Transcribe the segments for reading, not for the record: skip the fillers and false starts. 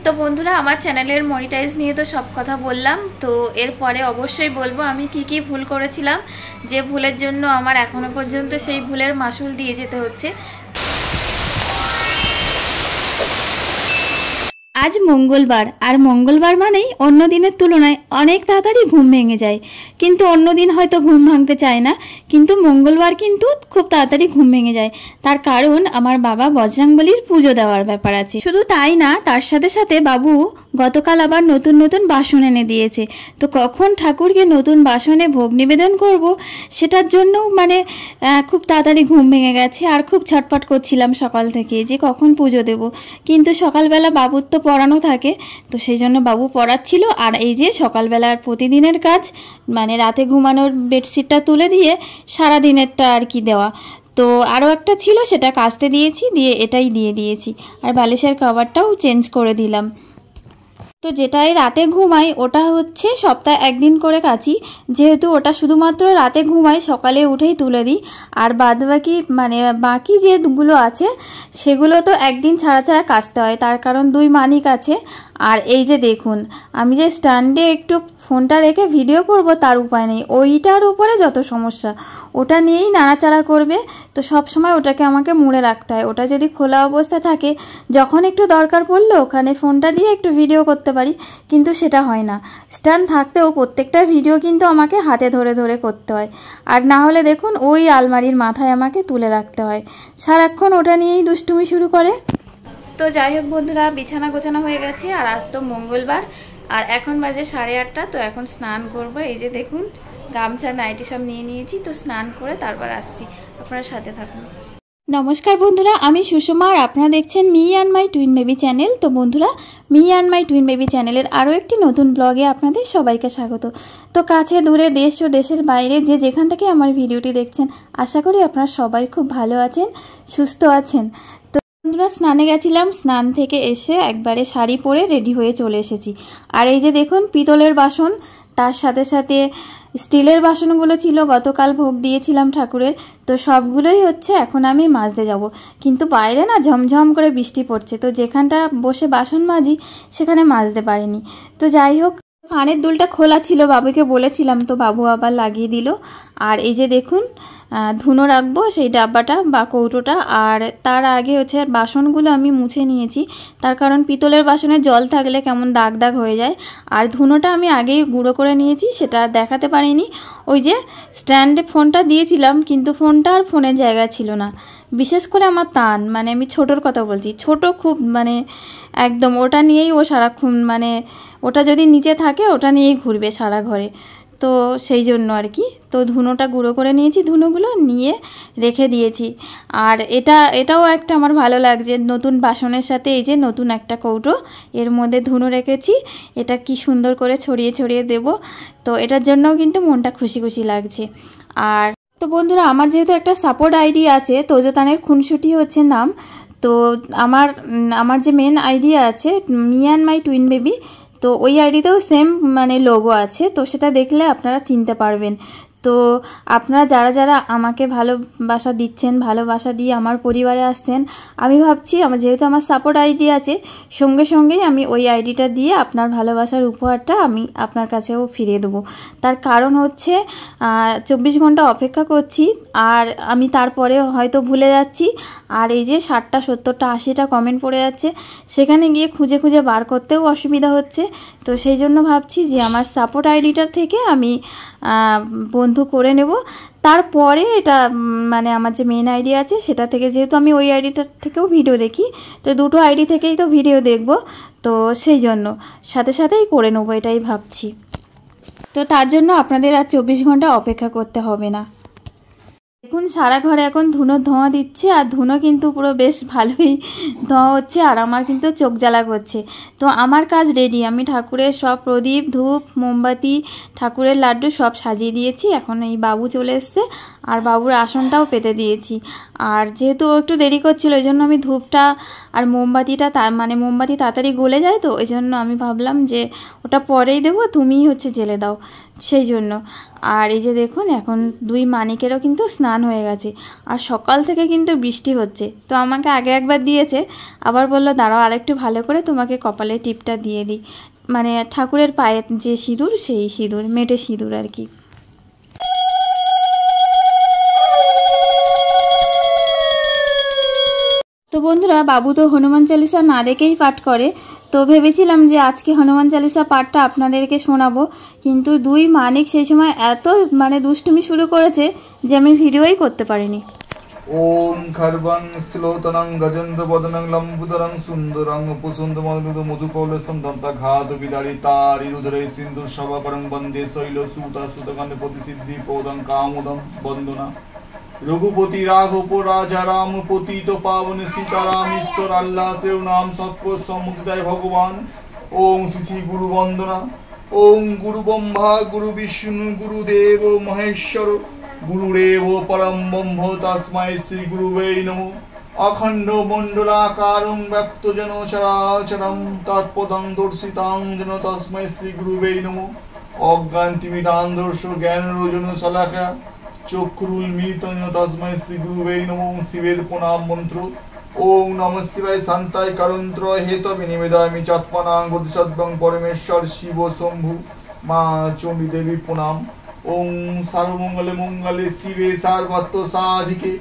তো বন্ধুরা আমার চ্যানেলের মনিটাইজ নিয়ে তো সব কথা বললাম। তো এরপরে অবশ্যই বলবো আমি কি ভুল করেছিলাম, যে ভুলের জন্য আমার এখনো পর্যন্ত সেই ভুলের মাসুল দিয়ে যেতে হচ্ছে। আজ মঙ্গলবার, আর মঙ্গলবার মানেই অন্য দিনের তুলনায় অনেক তাড়াতাড়ি ঘুম ভেঙে যায়। কিন্তু অন্য দিন হয়তো ঘুম ভাঙতে চায় না, কিন্তু মঙ্গলবার কিন্তু খুব তাড়াতাড়ি ঘুম ভেঙে যায়। তার কারণ আমার বাবা বজরংবলীর পুজো দেওয়ার ব্যাপার আছে। শুধু তাই না, তার সাথে সাথে বাবু গতকাল আবার নতুন নতুন বাসন এনে দিয়েছে। তো কখন ঠাকুরকে নতুন বাসনে ভোগ নিবেদন করব, সেটার জন্য খুব তাড়াতাড়ি ঘুম ভেঙে গেছে। আর খুব ছটফট করছিলাম সকাল থেকে যে কখন পুজো দেব। কিন্তু সকালবেলা বাবুর তো পড়ানো থাকে, তো সেই জন্য বাবু পড়াচ্ছিল। আর এই যে সকালবেলার প্রতিদিনের কাজ, রাতে ঘুমানোর বেডশিটটা তুলে দিয়ে সারা দিনেরটা আর কি দেওয়া। তো আরও একটা ছিল, সেটা কাচতে দিয়েছি, দিয়ে এটাই দিয়ে দিয়েছি। আর বালিশের কভারটাও চেঞ্জ করে দিলাম। তো যেটাই রাতে ঘুমাই ওটা হচ্ছে সপ্তাহে একদিন করে কাচি, যেহেতু ওটা শুধুমাত্র রাতে ঘুমাই, সকালে উঠেই তুলে দিই। আর বাকি যেগুলো আছে সেগুলো তো একদিন ছাড়া ছাড়া কাচতে হয়, তার কারণ 2 মানিক আছে। আর এই যে দেখুন, আমি যে স্ট্যান্ডে একটু ফোনটা রেখে ভিডিও করব তার উপায় নেই, ওইটার উপরে যত সমস্যা, ওটা নিয়েই নাড়াচাড়া করবে। তো সব সময় ওটাকে আমাকে মুড়ে রাখতে হয়। ওটা যদি খোলা অবস্থায় থাকে, যখন একটু দরকার পড়লো ওখানে ফোনটা দিয়ে একটু ভিডিও করতে পারি, কিন্তু সেটা হয় না। স্ট্যান্ড থাকতেও প্রত্যেকটা ভিডিও কিন্তু আমাকে হাতে ধরে ধরে করতে হয়। আর না হলে দেখুন ওই আলমারির মাথায় আমাকে তুলে রাখতে হয়, সারাক্ষণ ওটা নিয়েই দুষ্টুমি শুরু করে। তো যাই হোক বন্ধুরা, বিছানা গোছানো হয়ে গেছে। আর আজ তো মঙ্গলবার, আর এখন বাজে 8:30। তো এখন স্নান করব। এই যে দেখুন গামছা নাইটি সব নিয়ে নিয়েছি, তো স্নান করে তারপর আসছি। আপনার সাথে থাকুন। নমস্কার বন্ধুরা, আমি সুষমা, আর আপনারা দেখছেন me and my twin baby channel. তো বন্ধুরা, me and my twin baby চ্যানেলের আরও একটি নতুন ব্লগে আপনাদের সবাইকে স্বাগত। তো কাছে দূরে, দেশ ও দেশের বাইরে যে যেখান থেকে আমার ভিডিওটি দেখছেন, আশা করি আপনারা সবাই খুব ভালো আছেন, সুস্থ আছেন। বন্ধুরা, স্নানে গেছিলাম, স্নান থেকে এসে একবারে শাড়ি পরে রেডি হয়ে চলে এসেছি। আর এই যে দেখুন পিতলের বাসন, তার সাথে সাথে স্টিলের বাসনগুলো ছিল, গতকাল ভোগ দিয়েছিলাম ঠাকুরের। তো সবগুলোই হচ্ছে এখন আমি মাজতে যাব। কিন্তু বাইরে না ঝমঝম করে বৃষ্টি পড়ছে, তো যেখানটা বসে বাসন মাজি সেখানে মাজতে পারিনি। তো যাই হোক, কানের দুলটা খোলা ছিল, বাবুকে বলেছিলাম, তো বাবু আবার লাগিয়ে দিল। আর এই যে দেখুন ধুনো রাখবো সেই ডাব্বাটা বা কৌটোটা। আর তার আগে হচ্ছে বাসনগুলো আমি মুছে নিয়েছি, তার কারণ পিতলের বাসনে জল থাকলে কেমন দাগ দাগ হয়ে যায়। আর ধুনোটা আমি আগেই গুঁড়ো করে নিয়েছি, সেটা দেখাতে পারিনি। ওই যে স্ট্যান্ডে ফোনটা দিয়েছিলাম, কিন্তু ফোনটা আর ফোনের জায়গা ছিল না। বিশেষ করে আমার তান, আমি ছোটোর কথা বলছি, ছোট খুব একদম ওটা নিয়েই ও সারাক্ষণ ওটা যদি নিচে থাকে ওটা নিয়েই ঘুরবে সারা ঘরে। তো সেই জন্য আর কি, তো ধুনোটা গুঁড়ো করে নিয়েছি, ধুনোগুলো নিয়ে রেখে দিয়েছি। আর এটাও একটা আমার ভালো লাগছে, নতুন বাসনের সাথে এই যে নতুন একটা কৌটো, এর মধ্যে ধুনো রেখেছি। এটা কি সুন্দর করে ছড়িয়ে ছড়িয়ে দেব, তো এটার জন্যও কিন্তু মনটা খুশি খুশি লাগছে। আর তো বন্ধুরা, আমার যেহেতু একটা সাপোর্ট আইডি আছে, তোজতানের খুনসুটি হচ্ছে নাম। তো আমার যে মেন আইডি আছে me and my twin baby, তো ওই আইডিতেও সেম লোগো আছে, তো সেটা দেখলে আপনারা চিনতে পারবেন। তো আপনারা যারা যারা আমাকে ভালোবাসা দিচ্ছেন, ভালোবাসা দিয়ে আমার পরিবারে আসছেন, আমি ভাবছি যেহেতু আমার সাপোর্ট আইডি আছে, সঙ্গে সঙ্গেই আমি ওই আইডিটা দিয়ে আপনার ভালোবাসার উপহারটা আমি আপনার কাছেও ফিরিয়ে দেবো। তার কারণ হচ্ছে 24 ঘন্টা অপেক্ষা করছি, আর আমি তারপরে হয়তো ভুলে যাচ্ছি। আর এই যে 60টা 70টা 80টা কমেন্ট পড়ে যাচ্ছে, সেখানে গিয়ে খুঁজে খুঁজে বার করতেও অসুবিধা হচ্ছে। তো সেই জন্য ভাবছি যে আমার সাপোর্ট আইডিটার থেকে আমি বন্ধু করে নেব। তারপরে এটা আমার যে মেন আইডি আছে সেটা থেকে, যেহেতু আমি ওই আইডিটার থেকেও ভিডিও দেখি, তো দুটো আইডি থেকেই তো ভিডিও দেখব, তো সেই জন্য সাথে সাথেই করে নেবো এটাই ভাবছি। তো তার জন্য আপনাদের আর 24 ঘন্টা অপেক্ষা করতে হবে না। দেখুন সারা ঘরে এখন ধুনোর ধোঁয়া দিচ্ছে, আর ধুনো কিন্তু পুরো বেশ ভালোই ধোঁয়া হচ্ছে, আর আমার কিন্তু চোখ জ্বালা করছে। তো আমার কাজ রেডি, আমি ঠাকুরের সব প্রদীপ, ধূপ, মোমবাতি, ঠাকুরের লাড্ডু সব সাজিয়ে দিয়েছি। এখন এই বাবু চলে এসছে, আর বাবুর আসনটাও পেতে দিয়েছি। আর যেহেতু ও একটু দেরি করছিল, ওই জন্য আমি ধূপটা আর মোমবাতিটা মোমবাতি তাড়াতাড়ি গলে যায়, তো ওই জন্য আমি ভাবলাম যে ওটা পরেই দেবো, তুমিই হচ্ছে জেলে দাও। সেই জন্য। আর এই যে দেখুন এখন দুই মানিকেরও কিন্তু স্নান হয়ে গেছে, আর সকাল থেকে কিন্তু বৃষ্টি হচ্ছে। তো আমাকে আগে একবার দিয়েছে, আবার বললো দাঁড়াও আরেকটু ভালো করে তোমাকে কপালে টিপটা দিয়ে দিই, মানে ঠাকুরের পায়ে যে সিঁদুর, সেই সিঁদুর, মেটে সিঁদুর আর কি। তো বন্ধুরা, বাবু তো হনুমান চালিসা না দেখেই পাঠ করে, তো ভেবেছিলাম যে আজকে হনুমান চালিসা পাঠটা আপনাদেরকে শোনাবো, কিন্তু দুই মানিক সেই সময় এত মানে দুষ্টুমি শুরু করেছে যে আমি ভিডিওই করতে পারিনি। ওম খর্বং স্থূলতনং গজেন্দ্র বদনং লম্বুদরং সুন্দরং উপসুন্দরমধুর মধুপৌলস্তং দন্তঘাত বিদারিতারিরুদরে সিন্ধু সভাকরং বন্দে শৈল সুতা সুতগণ প্রতিসিদ্ধি প্রদং কামোদং বন্দনা রঘুপতি রাঘব রাজা রাম পতিত পাবন সীতারাম ঈশ্বর আল্লাহ তেও নাম সপ্য সমুদায় ভগবান। ওম শ্রী শ্রী গুরু বন্দনা। ওম গুরু ব্রহ্মা গুরু বিষ্ণু গুরুদেব মহেশ্বর গুরুরেব পরম ব্রহ্ম তস্मै শ্রী গুরুবে নমঃ। অখণ্ড মণ্ডলাকারং ব্যপ্ত যেন চরাচরং তৎপদং দর্শিতাং যেন তস্मै শ্রী গুরুবে নমঃ। অজ্ঞানতিমিরান্ধস্য জ্ঞানরঞ্জন শলাকা চক্ষুরুন্মিলিतं তস্मै শ্রী গুরুবে নমঃ। শিবের প্রণাম মন্ত্র। ওম নমঃ শিবায় শান্তায় কারন্ত্র হেত বিনিবেদয়ামি চাত্মনাং বোধিসত্ত্বং পরমেশ্বর শিব শম্ভু মা চণ্ডী দেবী প্রণাম। ওম সর্বমঙ্গলে মঙ্গলে শিবে সর্বত্র সাধিকে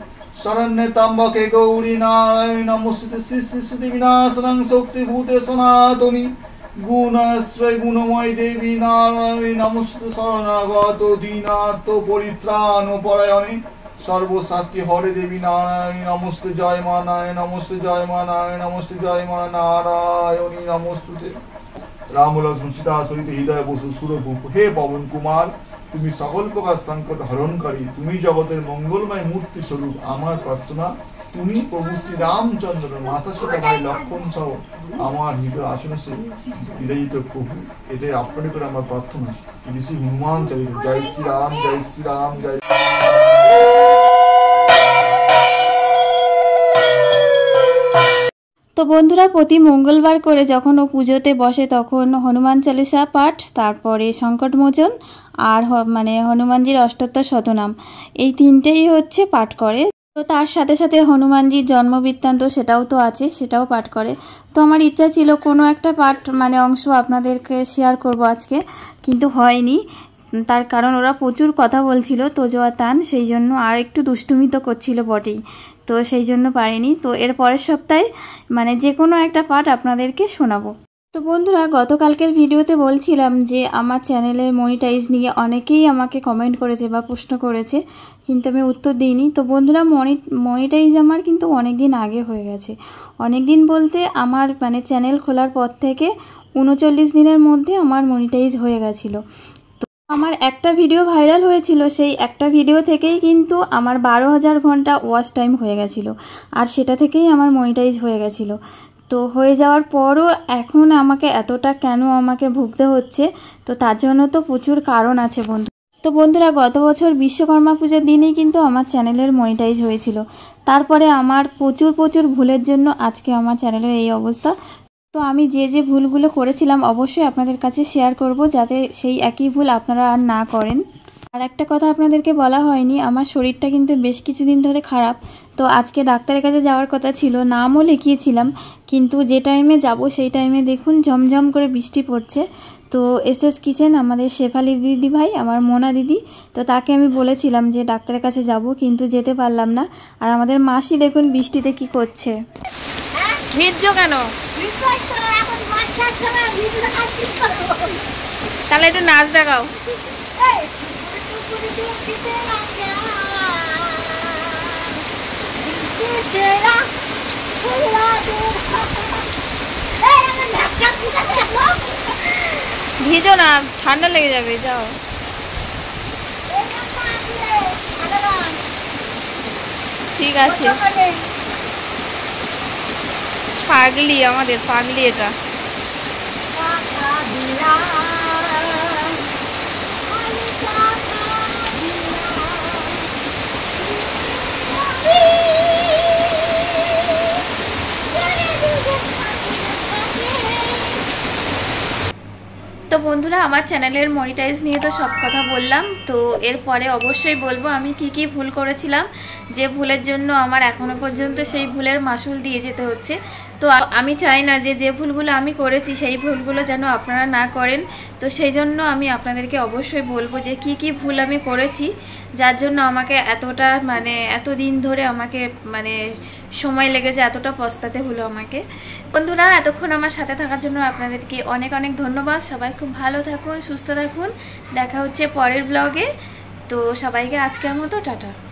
শরণ্যে ত্র্যম্বকে গৌরী নারায়ণী নমস্তুতে। শ্রী শ্রী শ্রুতি বিনাশনং শক্তিভূতে সনাতনী গুণাশ্রয় গুণময় দেবী নারায়ণী নমস্তুতে। শরণাগত দীনার্ত পরিত্রাণ পরায়ণে সর্বশক্তি হরে দেবী নারায়ণী নমস্তে। জয় মা নারায়ণ নমস্তে, জয় মা নারায়ণ নমস্তে, জয় মা নারায়ণী নমস্তুতে। রাম লক্ষ্মণ সীতা সহিত হৃদয় বসু সুরভূপ। হে পবন কুমার, তুমি সকল প্রকার সংকট হরণকারী, তুমি জগতের মঙ্গলময় মূর্তি স্বরূপ। আমার প্রার্থনা তুমি প্রভু শ্রী রামচন্দ্র মাতা সীতা ভাই লক্ষণ সহ আমার হৃদয় আসনে সে বিরাজিত প্রভু, এটাই আপনাদের করে আমার প্রার্থনা। ঋষি হনুমান চালিত। জয় শ্রীরাম, জয় শ্রীরাম, জয়। তো বন্ধুরা, প্রতি মঙ্গলবার করে যখন ও পুজোতে বসে তখন হনুমান চালিসা পাঠ, তারপরে সংকটমোচন আর মানে হনুমানজির অষ্টোত্তর শতনাম, এই তিনটেই হচ্ছে পাঠ করে। তো তার সাথে সাথে হনুমানজির জন্মবৃত্তান্ত সেটাও তো আছে, সেটাও পাঠ করে। তো আমার ইচ্ছা ছিল কোনো একটা পাঠ মানে অংশ আপনাদেরকে শেয়ার করব আজকে, কিন্তু হয়নি। তার কারণ ওরা প্রচুর কথা বলছিল, তোজো আর তান, সেই জন্য, আর একটু দুষ্টুমি তো করছিল বটেই, তো সেই জন্য পারিনি। তো এর পরের সপ্তাহে মানে যে কোনো একটা পাঠ আপনাদেরকে শোনাবো। তো বন্ধুরা, গতকালকের ভিডিওতে বলছিলাম যে আমার চ্যানেলের মনিটাইজ নিয়ে অনেকেই আমাকে কমেন্ট করেছে বা প্রশ্ন করেছে, কিন্তু আমি উত্তর দিইনি। তো বন্ধুরা, মনিটাইজ আমার কিন্তু অনেক দিন আগে হয়ে গেছে। অনেক দিন বলতে আমার মানে চ্যানেল খোলার পর থেকে 39 দিনের মধ্যে আমার মনিটাইজ হয়ে গেছিলো। আমার একটা ভিডিও ভাইরাল হয়েছিল, সেই একটা ভিডিও থেকেই কিন্তু আমার 12,000 ঘন্টা ওয়াচ টাইম হয়ে গেছিলো, আর সেটা থেকেই আমার মনিটাইজ হয়ে গেছিলো। তো হয়ে যাওয়ার পরও এখন আমাকে এতটা কেন আমাকে ভুগতে হচ্ছে, তো তার জন্য তো প্রচুর কারণ আছে বন্ধু। তো বন্ধুরা, গত বছর বিশ্বকর্মা পূজার দিনেই কিন্তু আমার চ্যানেলের মনিটাইজ হয়েছিল। তারপরে আমার প্রচুর ভুলের জন্য আজকে আমার চ্যানেলের এই অবস্থা। তো আমি যে যে ভুলগুলো করেছিলাম অবশ্যই আপনাদের কাছে শেয়ার করব, যাতে সেই একই ভুল আপনারা আর না করেন। আর একটা কথা আপনাদেরকে বলা হয়নি, আমার শরীরটা কিন্তু বেশ কিছুদিন ধরে খারাপ। তো আজকে ডাক্তারের কাছে যাওয়ার কথা ছিল, নামও লিখিয়েছিলাম, কিন্তু যে টাইমে যাব সেই টাইমে দেখুন ঝমঝম করে বৃষ্টি পড়ছে। তো এসএস কিচেন আমাদের শেফালি দিদি ভাই, আমার মোনা দিদি, তো তাকে আমি বলেছিলাম যে ডাক্তারের কাছে যাব, কিন্তু যেতে পারলাম না। আর আমাদের মাসি দেখুন বৃষ্টিতে কি করছে। ভিজছো কেন? তাহলে একটু নাচ দেখাও। ভিজো না, ঠান্ডা লেগে যাবে, যাও। ঠিক আছে, পাগলি, আমাদের পাগলি এটা। তো বন্ধুরা, আমার চ্যানেলের মনিটাইজ নিয়ে তো সব কথা বললাম। তো এরপরে অবশ্যই বলবো আমি কি ভুল করেছিলাম, যে ভুলের জন্য আমার এখনো পর্যন্ত সেই ভুলের মাসুল দিয়ে যেতে হচ্ছে। তো আমি চাই না যে ভুলগুলো আমি করেছি সেই ভুলগুলো যেন আপনারা না করেন। তো সেই জন্য আমি আপনাদেরকে অবশ্যই বলবো যে কি ভুল আমি করেছি, যার জন্য আমাকে এতটা এতদিন ধরে আমাকে সময় লেগেছে, এতটা পস্তাতে হলো আমাকে। বন্ধুরা, এতক্ষণ আমার সাথে থাকার জন্য আপনাদেরকে অনেক অনেক ধন্যবাদ। সবাই খুব ভালো থাকুন, সুস্থ থাকুন। দেখা হচ্ছে পরের ব্লগে। তো সবাইকে আজকের মতো টাটা।